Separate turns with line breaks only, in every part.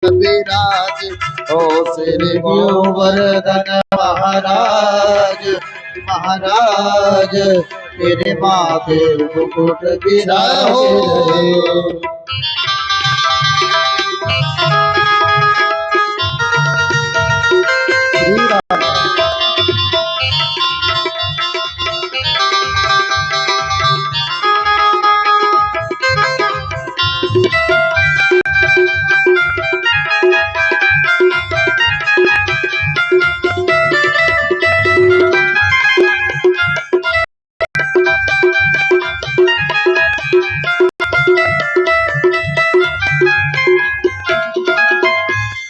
विराज ओ श्री गोवर्धन महाराज महाराज तेरे माथे मुकुट विराज हो।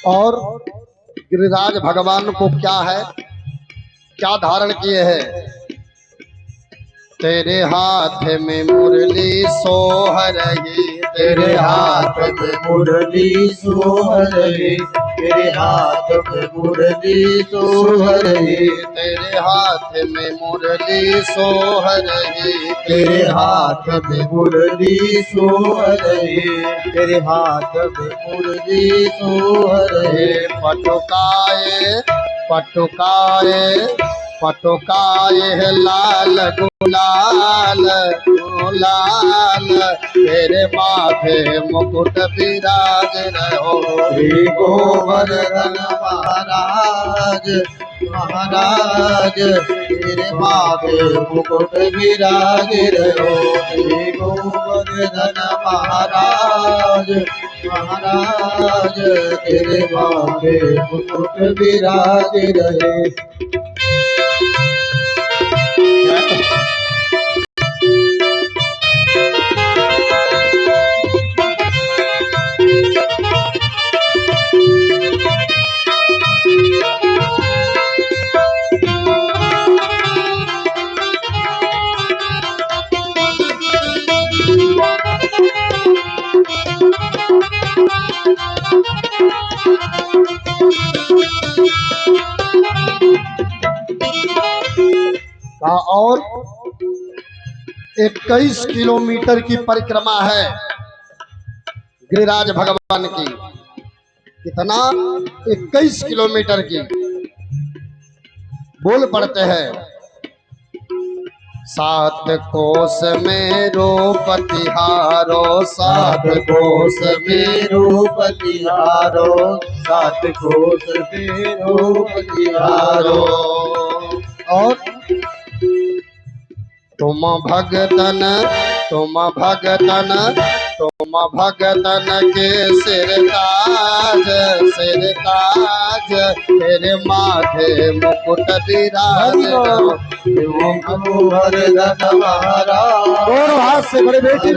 और गिरिराज भगवान को क्या है, क्या धारण किए हैं? तेरे हाथ में मुरली सोह रही, तेरे हाथ में मुरली सोह रही, तेरे हाथ में मुरली सोह रही, तेरे हाथ में मुरली सोह रही, तेरे हाथ में मुरली सोह रही, तेरे हाथ में मुरली सोह रही। पटुकाए पटुकाए पटुकाए लाल गुलाल गुलाल तेरे माथे मुकुट विराज रहो। श्री गोवर्धन महाराज महाराज तेरे माथे मुकुट विराज रहो। श्री गोवर्धन महाराज महाराज तेरे माथे मुकुट विराज रहे। और 21 किलोमीटर की परिक्रमा है गिरिराज भगवान की। कितना? 21 किलोमीटर की। बोल पड़ते हैं, 7 कोस में रूप तिहारो, 7 कोस में रूप तिहारो, 7 कोस में रूप तिहारो। और तुम भगतन के सिर ताज तेरे माथे मुकुट विराज रहो। गोवर्धन महाराज दोनों हाथ से बड़े बेटे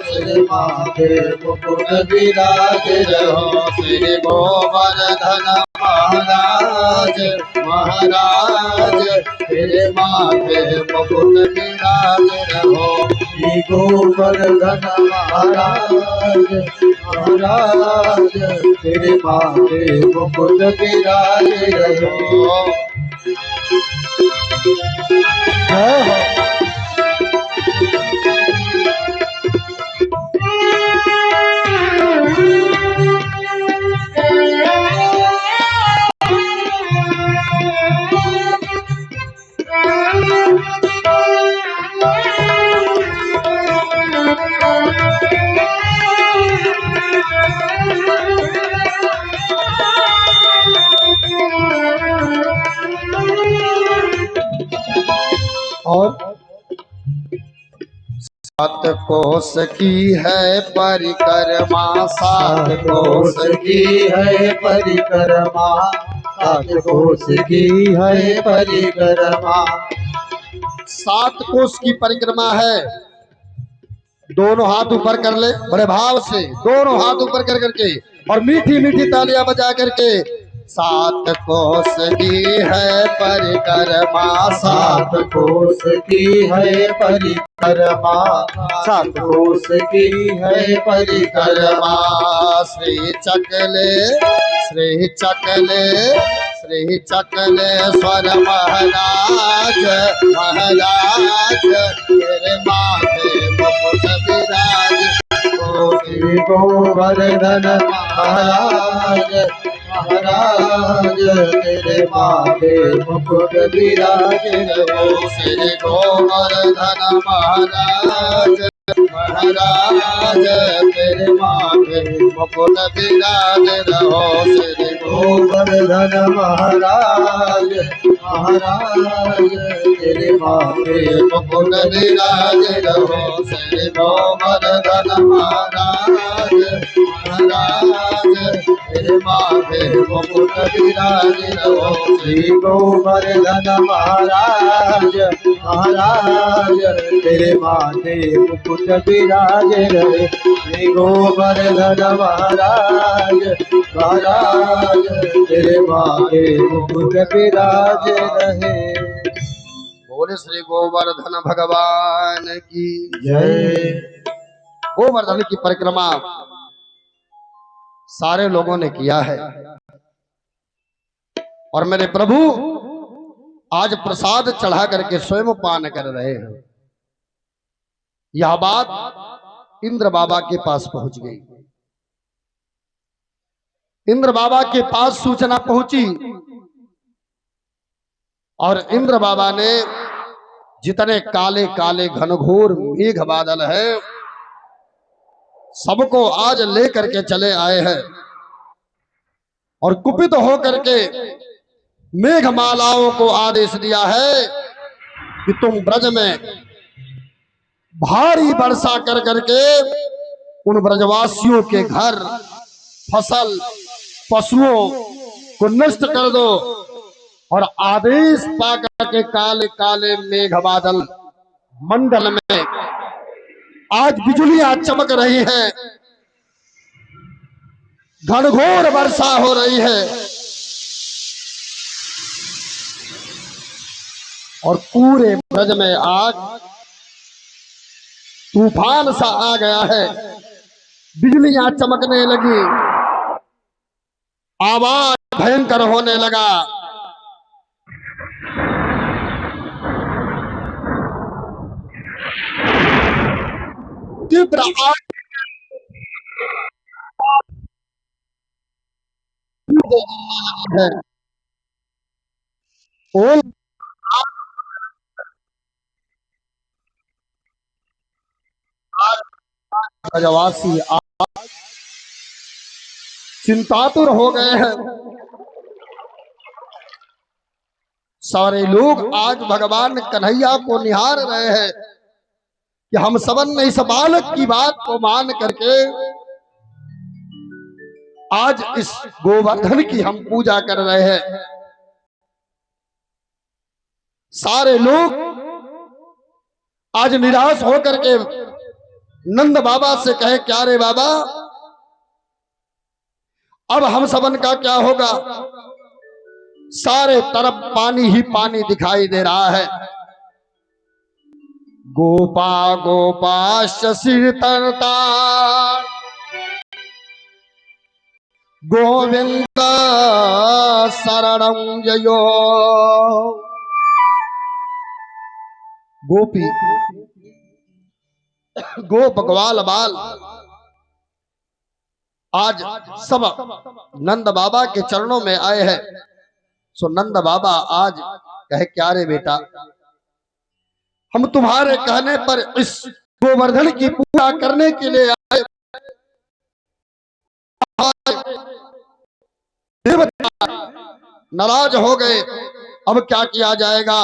तेरे माथे मुकुट विराज रहो। श्री गोवर्धन महाराज महाराज तेरे माथे मुकुट विराज रहो। श्री गोवर्धन महाराज महाराज तेरे माथे मुकुट विराज रहो। और 7 कोस की है परिक्रमा, 7 कोस की है परिक्रमा, 7 कोस की है परिक्रमा। 7 कोस की परिक्रमा है। दोनों हाथ ऊपर कर ले बड़े भाव से, दोनों हाथ ऊपर कर करके और मीठी मीठी तालियां बजा करके। 7 कोस की है परिक्रमा, 7 कोस की है परिक्रमा, 7 कोस की है परिक्रमा। श्री चकले श्री चकले श्री चकलेश्वर महाराज महाराज तेरे माथे मुकुट विराज। श्री गोवर्धन महाराज महाराज तेरे माथे मुकुट विराज रहो। श्री गोवर्धन महाराज महाराज तेरे माथे मुकुट विराज रहो। श्री गोवर्धन महाराज महाराज तेरे माथे मुकुट विराज रहो। श्री गोवर्धन महाराज महाराज तेरे माथे मुकुट विराज रहो। श्री गोवर्धन महाराज महाराज तेरे माथे मुकुट विराज रहे। श्री गोवर्धन महाराज महाराज तेरे माथे मुकुट विराज रहे। बोले श्री गोवर्धन भगवान की जय। गोवर्धन की परिक्रमा सारे लोगों ने किया है और मेरे प्रभु आज प्रसाद चढ़ा करके स्वयं पान कर रहे हैं। यह बात इंद्र बाबा के पास पहुंच गई। इंद्र बाबा के पास सूचना पहुंची और इंद्र बाबा ने जितने काले काले घनघोर मेघ बादल है सबको आज लेकर के चले आए हैं और कुपित होकर के मेघमालाओं को आदेश दिया है कि तुम ब्रज में भारी वर्षा कर करके उन ब्रजवासियों के घर फसल पशुओं को नष्ट कर दो। और आदेश पाकर के काले काले मेघ बादल मंडल में आज बिजलियां चमक रही हैं, घनघोर वर्षा हो रही है और पूरे ब्रज में आज तूफान सा आ गया है। बिजलियां चमकने लगी, आवाज भयंकर होने लगा। तीव्र आग है। ब्रजवासी चिंतातुर हो गए हैं। सारे लोग आज भगवान कन्हैया को निहार रहे हैं कि हम सबन ने इस बालक की बात को मान करके आज इस गोवर्धन की हम पूजा कर रहे हैं। सारे लोग आज निराश होकर के नंद बाबा से कहे क्या रे बाबा अब हम सबन का क्या होगा। सारे तरफ पानी ही पानी दिखाई दे रहा है। गोपा गोपा शशिर तरता गोविंद शरणं जयो। गोपी गोप ग्वाल बाल आज सब नंद बाबा के चरणों में आए हैं। सो नंद बाबा आज कहे क्या रे बेटा हम तुम्हारे कहने पर इस गोवर्धन की पूजा करने के लिए आए। देवता नाराज हो गए, अब क्या किया जाएगा।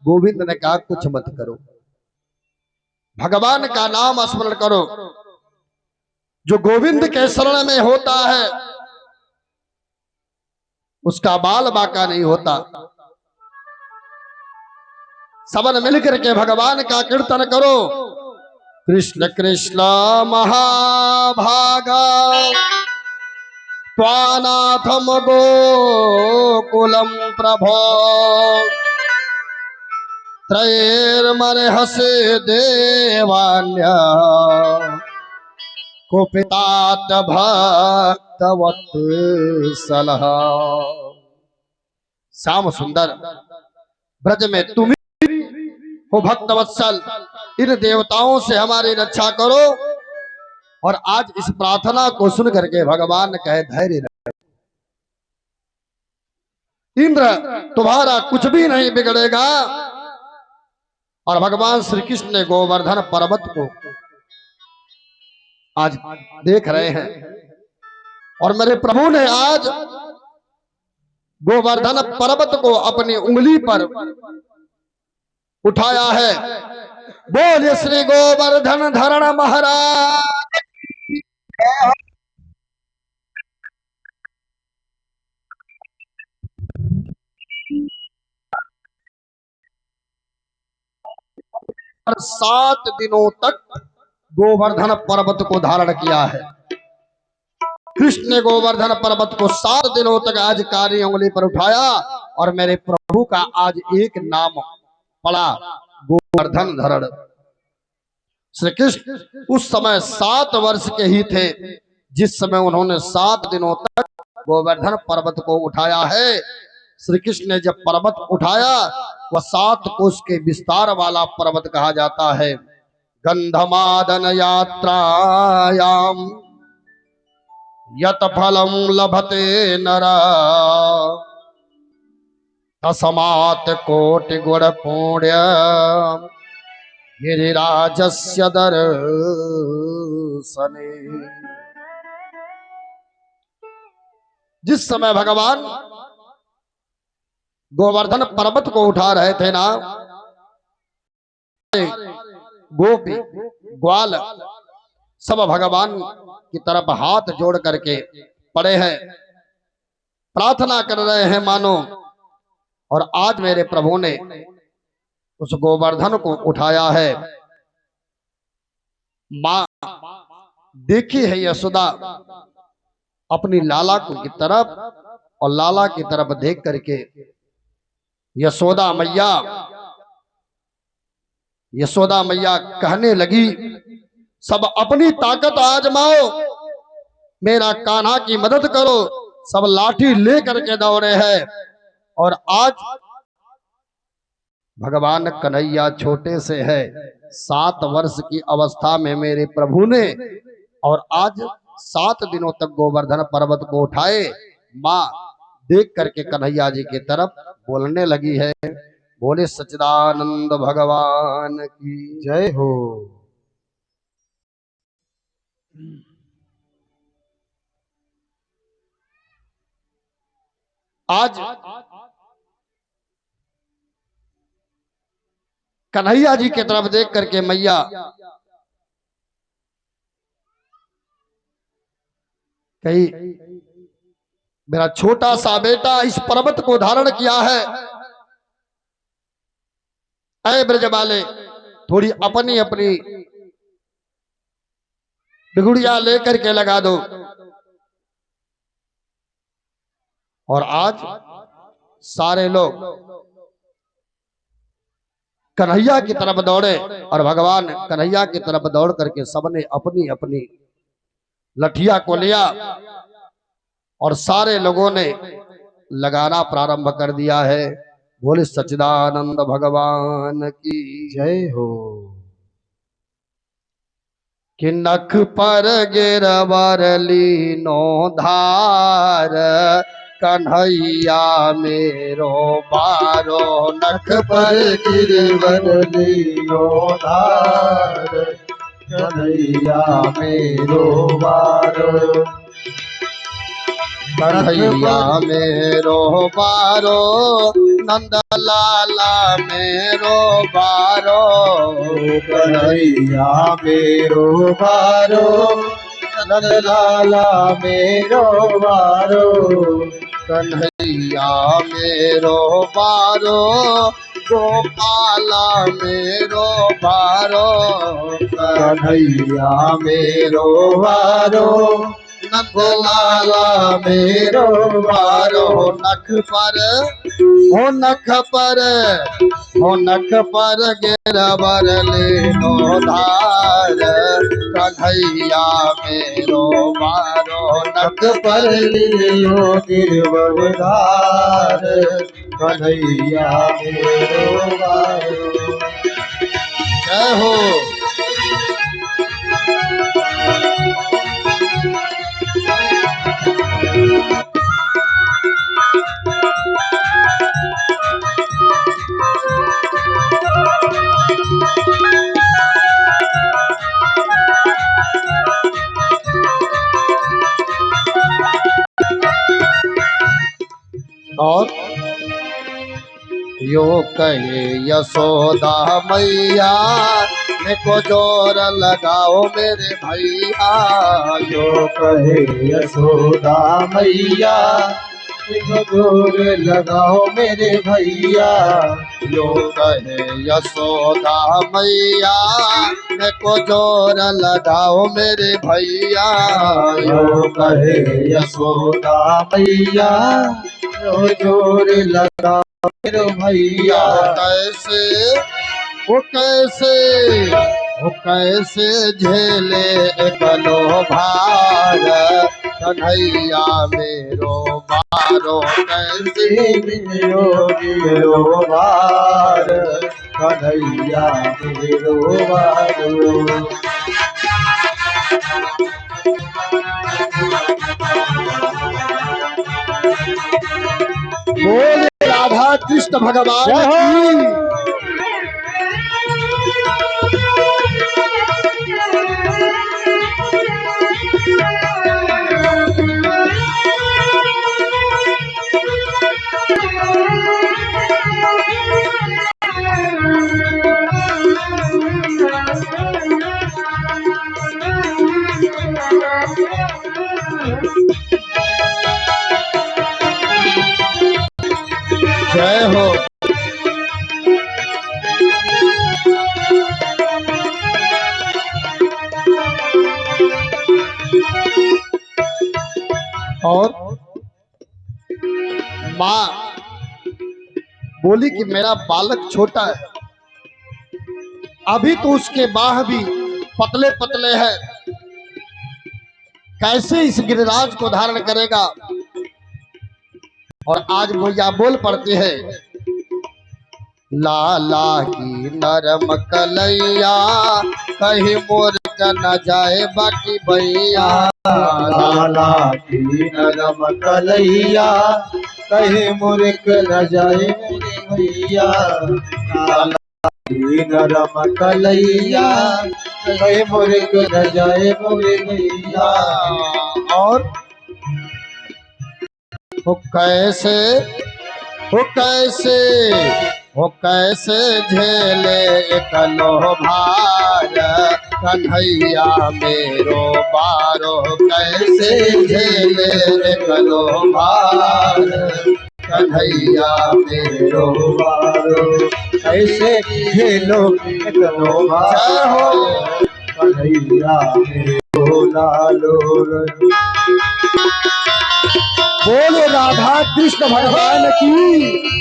गोविंद ने कहा कुछ मत करो, भगवान का नाम स्मरण करो। जो गोविंद के शरण में होता है उसका बाल बाका नहीं होता। सबन मिलकर के भगवान का कीर्तन करो। कृष्ण कृष्ण महाभागा त्वानाथम गोकुलम प्रभो त्रैर्मर्हसे देवान्या कुपितात भक्तवत्सलः। श्याम सुंदर ब्रज में तुम हो भक्तवत्सल, इन देवताओं से हमारी रक्षा करो और आज इस प्रार्थना को सुन करके भगवान कहे धैर्य रख, इंद्र तुम्हारा कुछ भी नहीं बिगड़ेगा। और भगवान श्री कृष्ण ने गोवर्धन पर्वत को आज देख रहे हैं और मेरे प्रभु ने आज गोवर्धन पर्वत को अपनी उंगली पर उठाया है। बोले श्री गोवर्धन धरण महाराज। और 7 दिनों तक गोवर्धन पर्वत को धारण किया है। कृष्ण ने गोवर्धन पर्वत को 7 दिनों तक आज कार्य उंगली पर उठाया और मेरे प्रभु का आज एक नाम पड़ा, गोवर्धन धरण। श्री कृष्ण उस समय 7 वर्ष के ही थे जिस समय उन्होंने 7 दिनों तक गोवर्धन पर्वत को उठाया है। श्री कृष्ण ने जब पर्वत उठाया वह 7 कोस के विस्तार वाला पर्वत कहा जाता है। गंधमादन यात्रायाम यत फलम लभते नरा तस्मात् कोटि गुण पुण्य गिरिराजस्य दर्शने। जिस समय भगवान गोवर्धन पर्वत को उठा रहे थे ना, गोपी ग्वाल सब भगवान की तरफ हाथ जोड़ करके पड़े हैं, प्रार्थना कर रहे हैं मानो। और आज मेरे प्रभु ने उस गोवर्धन को उठाया है। मां देखी है यशोदा अपनी लाला को की तरफ और लाला की तरफ देख करके यशोदा मैया कहने लगी, सब अपनी ताकत आजमाओ, मेरा कान्हा की मदद करो। सब लाठी ले करके दौड़े हैं और आज भगवान कन्हैया छोटे से है, 7 वर्ष की अवस्था में मेरे प्रभु ने और आज 7 दिनों तक गोवर्धन पर्वत को उठाए। माँ देख करके कन्हैया जी की तरफ बोलने लगी है। बोले सच्चिदानंद भगवान की जय हो। आज कन्हैया जी की तरफ देख करके मैया कही, मेरा छोटा सा बेटा इस पर्वत को धारण किया है। ऐ ब्रज वाले थोड़ी अपनी अपनी बिगुड़िया लेकर के लगा दो। और आज सारे लोग कन्हैया की तरफ दौड़े और भगवान कन्हैया की तरफ दौड़ करके सबने अपनी अपनी लठिया को लिया और सारे लोगों ने लगाना प्रारंभ कर दिया है। बोले सच्चिदानंद भगवान की जय हो। कि नख पर गिरवर लीनो धार कन्हैया मेरो बारो। नख पर गिरवर लीनो धार कन्हैया मेरो बारो। कन्हैया मेरो बारो नंद लाला मेरो बारो। कन्हैया मेरो बारो नंद लाला मेरो बारो। कन्हैया मेरो बारो गोपाला मेरो बारो। कन्हैया मेरो बारो नंद लाला मेरो बारो। नख पर हो नख पर हो नख पर गिरवर लेनो धार कन्हैया मेरो बारो। नख पर लियो गिरवर धार कन्हैया मेरो बारो। जय हो। और यो कहे यशोदा मैया देखो जोर लगाओ मेरे भैया।
यो कहे यशोदा मैया देखो जोर लगाओ मेरे भैया।
यो कहे यशोदा मैया देखो जोर लगाओ मेरे भैया।
यो कहे यशोदा मैया देखो जोर लगाओ मेरे भैया।
वो कैसे झेले एकलो भार कन्हैया मेरो बारो। कैसे
मेरो भार कन्हैया मेरो बारो।
बोले राधा कृष्ण भगवान की। जय हो। और माँ बोली कि मेरा बालक छोटा है, अभी तो उसके बाह भी पतले पतले हैं, कैसे इस गिरिराज को धारण करेगा। और आज मैया बोल पड़ती है, लाला की नरम कलैया कहीं मोर का न जाए बाकी भैया।
लाला की नरम कलैया कहीं मुर्ख न जाए मेरे भैया। लाला की नरम कलैया कहीं मुर्ख न जाए मेरे भैया।
और वो कैसे झेले एकलो भार कन्हैया मेरो बारो। कैसे झेले एकलो भार कन्हैया मेरो
बारो। कैसे झेलो एकलो भार हो कन्हैया मेरो लालो।
बोले राधा कृष्ण भगवान की।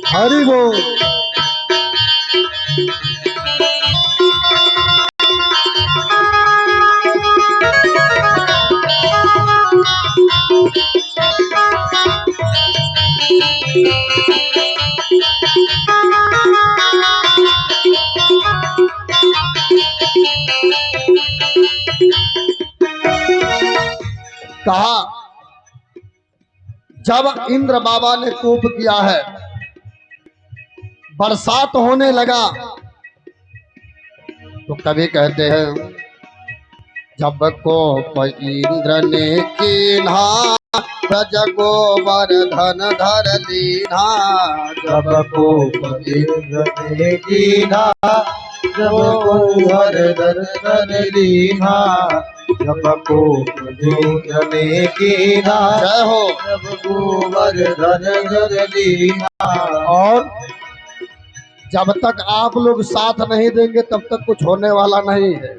हरि बोल। कहा जब इंद्र बाबा ने कोप किया है, बरसात होने लगा, तो कभी कहते हैं जब कोप इंद्र ने कीन्हा ब्रज गोवर्धन धर लीन्हा।
जब कोप इंद्र ने कीन्हा जब गोवर्धन धर लीन्हा। जब कोप इंद्र ने कीन्हा
जय हो।
जब गोवर्धन धर लीन्हा।
और जब तक आप लोग साथ नहीं देंगे तब तक कुछ होने वाला नहीं है।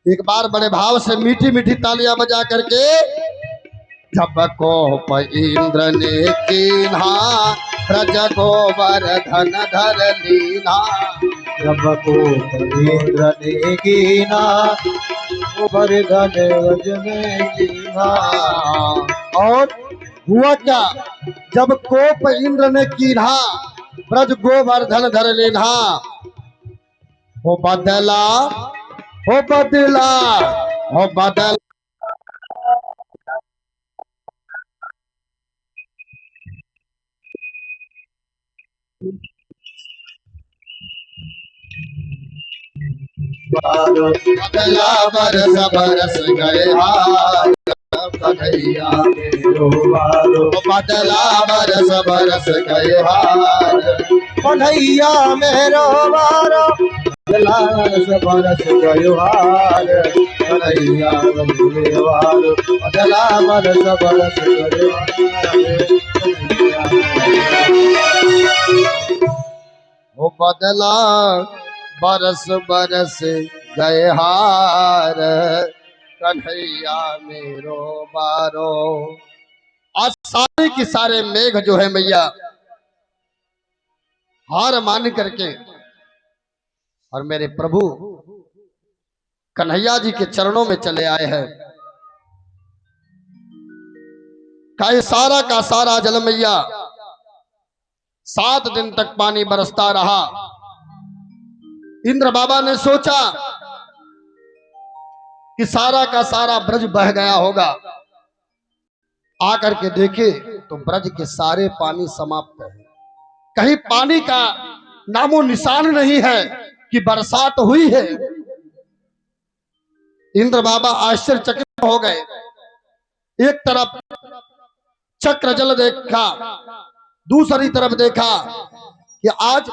एक बार बड़े भाव से मीठी मीठी तालियां बजा करके, जब कोप इंद्र ने कीन्हा ब्रज गोवर्धन धर लीन्हा।
जब कोप इंद्र ने कीन्हा गोवर्धन व्रज में लीन्हा।
और हुआ क्या, जब कोप इंद्र ने कीन्हा ब्रज गोवर्धन धर लीन्हा, हो बदला, हो बदला, हो बदला। बदला बरस बरस गए हाल कन्हैया मेरो बारो। बदला बरस बरस गए हाल
कन्हैया मेरो बारो। बदला बरस गयो हाल कन्हैया मेरो बारो। बदला बरस बरस गयो हाल।
हो बदला बरस बरस गए हार कन्हैया मेरो बारो। आज सारे के सारे मेघ जो है मैया हार मान करके और मेरे प्रभु कन्हैया जी के चरणों में चले आए हैं। का सारा जल मैया 7 दिन तक पानी बरसता रहा। इंद्र बाबा ने सोचा कि सारा का सारा ब्रज बह गया होगा। आकर के देखे तो ब्रज के सारे पानी समाप्त है। कहीं पानी का नामो निशान नहीं है कि बरसात हुई है। इंद्र बाबा आश्चर्यचकित हो गए। एक तरफ चक्र जल देखा, दूसरी तरफ देखा कि आज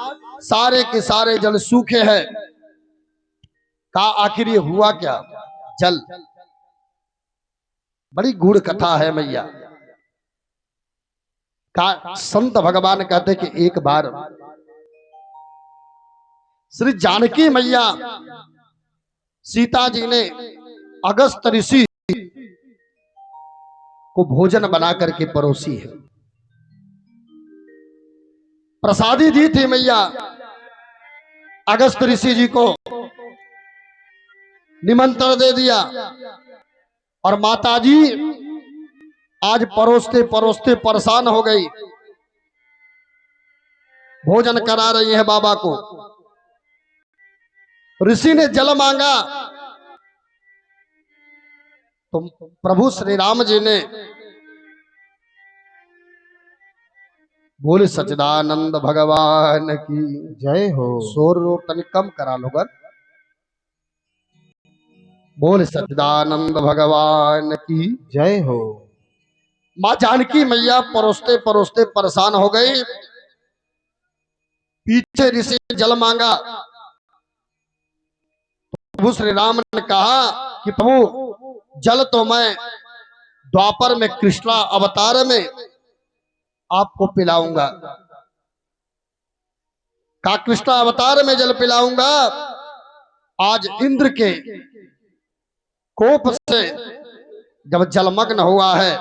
सारे के सारे जल सूखे हैं। कहा आखिर ये हुआ क्या? जल। बड़ी गूढ़ कथा है मैया। का संत भगवान कहते कि एक बार श्री जानकी मैया सीता जी ने अगस्त ऋषि को भोजन बना करके परोसी है। प्रसादी दी थी मैया अगस्त ऋषि जी को, निमंत्रण दे दिया। और माताजी आज परोसते परोसते परेशान हो गई। भोजन करा रही है बाबा को। ऋषि ने जल मांगा तो प्रभु श्री राम जी ने बोले सच्चिदानंद भगवान की
जय हो।
शोर तनि कम करा लो गर। बोले सच्चिदानंद भगवान की
जय हो।
मां जानकी मैया परोसते परोसते परेशान हो गई। पीछे ऋषि ने जल मांगा। प्रभु श्री राम ने कहा कि प्रभु जल तो मैं द्वापर में कृष्णा अवतार में आपको पिलाऊंगा। का कृष्णा अवतार में जल पिलाऊंगा। आज इंद्र के कोप से जब जलमग्न हुआ है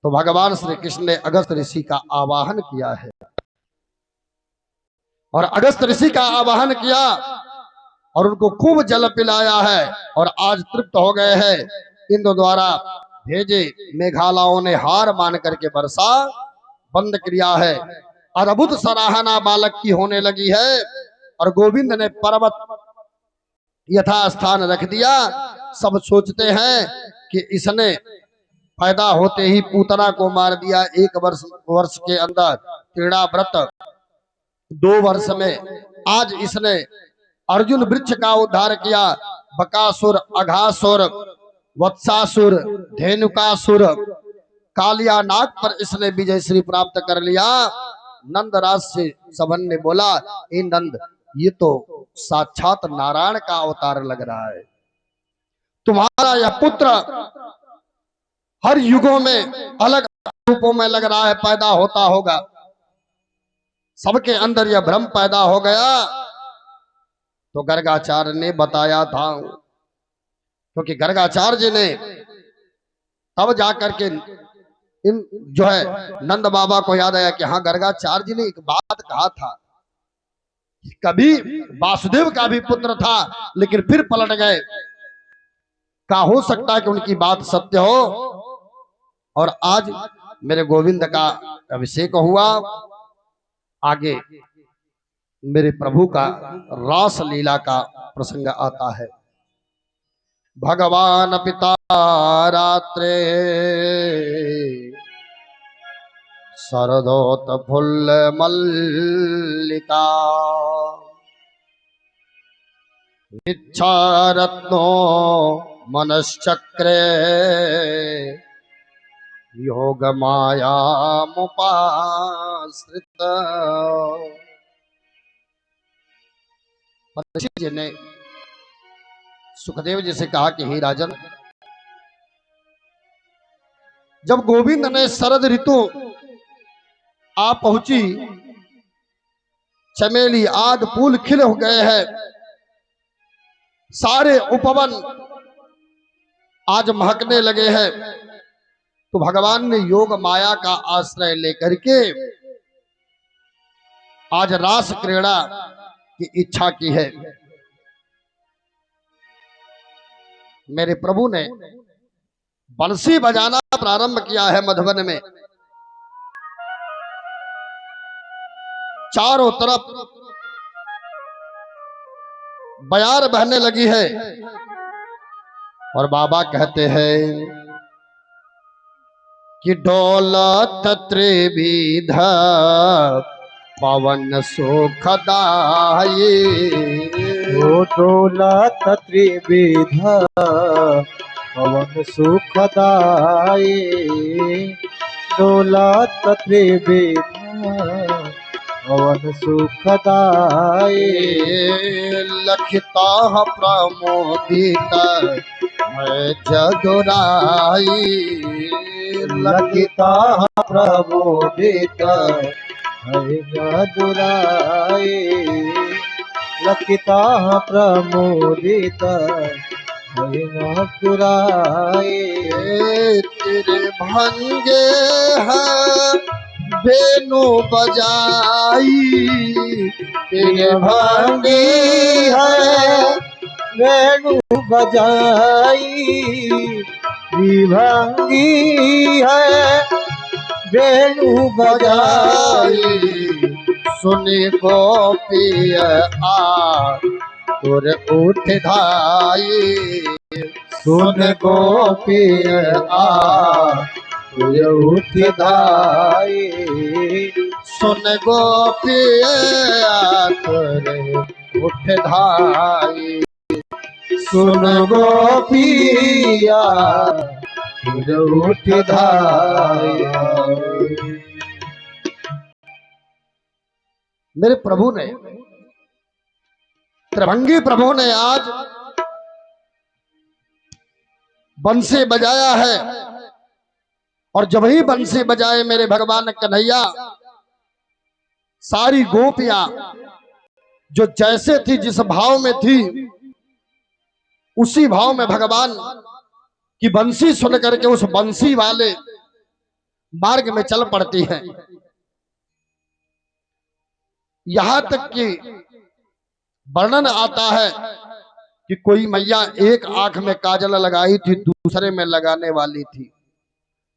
तो भगवान श्री कृष्ण ने अगस्त ऋषि का आवाहन किया है। और अगस्त ऋषि का आवाहन किया और उनको खूब जल पिलाया है। और आज तृप्त हो गए हैं। इंद्र द्वारा भेजे मेघालयों ने हार मान करके वर्षा बंद किया है। अद्भुत सराहना बालक की होने लगी है। और गोविंद ने पर्वत यथास्थान रख दिया। सब सोचते हैं कि इसने पैदा होते ही पूतना को मार दिया। 1 वर्ष के अंदर क्रीड़ा व्रत, 2 वर्ष में आज इसने अर्जुन वृक्ष का उद्धार किया। बकासुर, अघासुर, वत्सासुर, धेनुकासुर, कालिया नाग पर इसने विजय श्री प्राप्त कर लिया। नंदराज से सबन ने बोला, ए नंद, ये तो साक्षात नारायण का अवतार लग रहा है। तुम्हारा यह पुत्र हर युगों में अलग रूपों में लग रहा है, पैदा होता होगा। सबके अंदर यह भ्रम पैदा हो गया। तो गर्गाचार्य ने बताया था, क्योंकि गर्गाचार्य जी ने तब जाकर के इन जो है नंद बाबा को याद आया कि हाँ, गर्गाचार्य जी ने एक बात कहा था। कभी वासुदेव का भी पुत्र था लेकिन फिर पलट गए। का हो सकता है कि उनकी बात सत्य हो। और आज मेरे गोविंद का अभिषेक हुआ। आगे मेरे प्रभु का रास लीला का प्रसंग आता है। भगवान पिता रात्रे शरदोत फुल्ल मल्लिका इच्छा रत्नो मनश्चक्रे योग माया मुपाश्रित। परीक्षित जी ने सुखदेव जी से कहा कि हे राजन, जब गोविंद ने शरद ऋतु आ पहुंची, चमेली आदि फूल खिल हो गए हैं, सारे उपवन आज महकने लगे हैं, तो भगवान ने योग माया का आश्रय लेकर के आज रास क्रीड़ा की इच्छा की है। मेरे प्रभु ने बंसी बजाना प्रारंभ किया है मधुबन में। चारों तरफ बयार बहने लगी है और बाबा कहते हैं कि डोलत त्रिविध पवन सुखदाई।
ओ डोलत त्रिविध पवन सुखदाई, डोलत त्रिविध पवन सुखदाई।
लखिता प्रमोदित है जदुराई,
लखिता प्रमोदित है जदुराई, लखिता प्रमोदित है जदुराई।
तेरे भंगे है वेणु बजाई, तेरे भंगे
है वेणु बजाई, विभंगी है वेणु बजाई।
सुनी गोपी आ तुर उठ धाई,
सुन गोपी आ तुर उठ धाई,
सुन गोपी आ तुर उठ धाई,
सुन गोपी आ तुर उठ धाई।
मेरे प्रभु ने, त्रिभंगी प्रभु ने आज बंसी बजाया है, और जब ही बंसी बजाए मेरे भगवान कन्हैया, सारी गोपियां जो जैसे थी, जिस भाव में थी, उसी भाव में भगवान की बंसी सुन करके उस बंसी वाले मार्ग में चल पड़ती हैं। यहां तक कि वर्णन आता है कि कोई मैया एक आंख में काजल लगाई थी, दूसरे में लगाने वाली थी,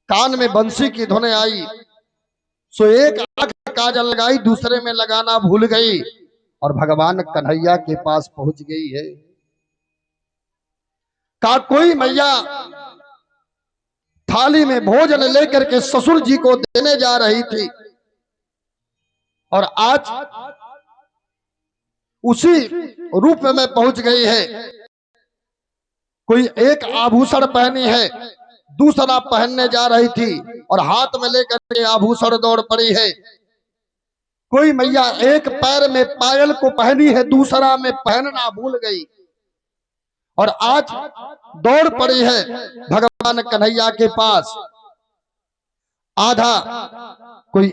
कान में बंसी की धुन आई, सो एक आंख में काजल लगाई, दूसरे में लगाना भूल गई और भगवान कन्हैया के पास पहुंच गई है। का कोई मैया थाली में भोजन लेकर के ससुर जी को देने जा रही थी, और आज उसी रूप में पहुंच गई है। कोई एक आभूषण पहनी है, दूसरा पहनने जा रही थी और हाथ में लेकर के आभूषण दौड़ पड़ी है। कोई मैया एक पैर में पायल को पहनी है, दूसरा में पहनना भूल गई और आज दौड़ पड़ी है भगवान कन्हैया के पास। आधा कोई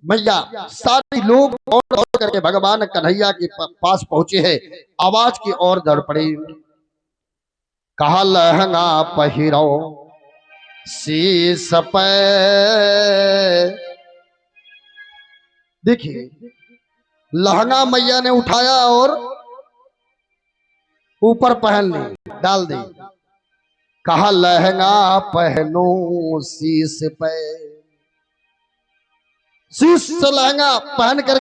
मैया, सारे लोग दौड़ दौड़ करके भगवान कन्हैया के पास पहुंचे हैं, आवाज की ओर दौड़ पड़ी। कहा लहंगा पहिरो शीस पे, देखिए लहंगा मैया ने उठाया और ऊपर पहन ली, डाल दी। कहा लहंगा पहनो शीस पे, शीस से लहंगा पहन कर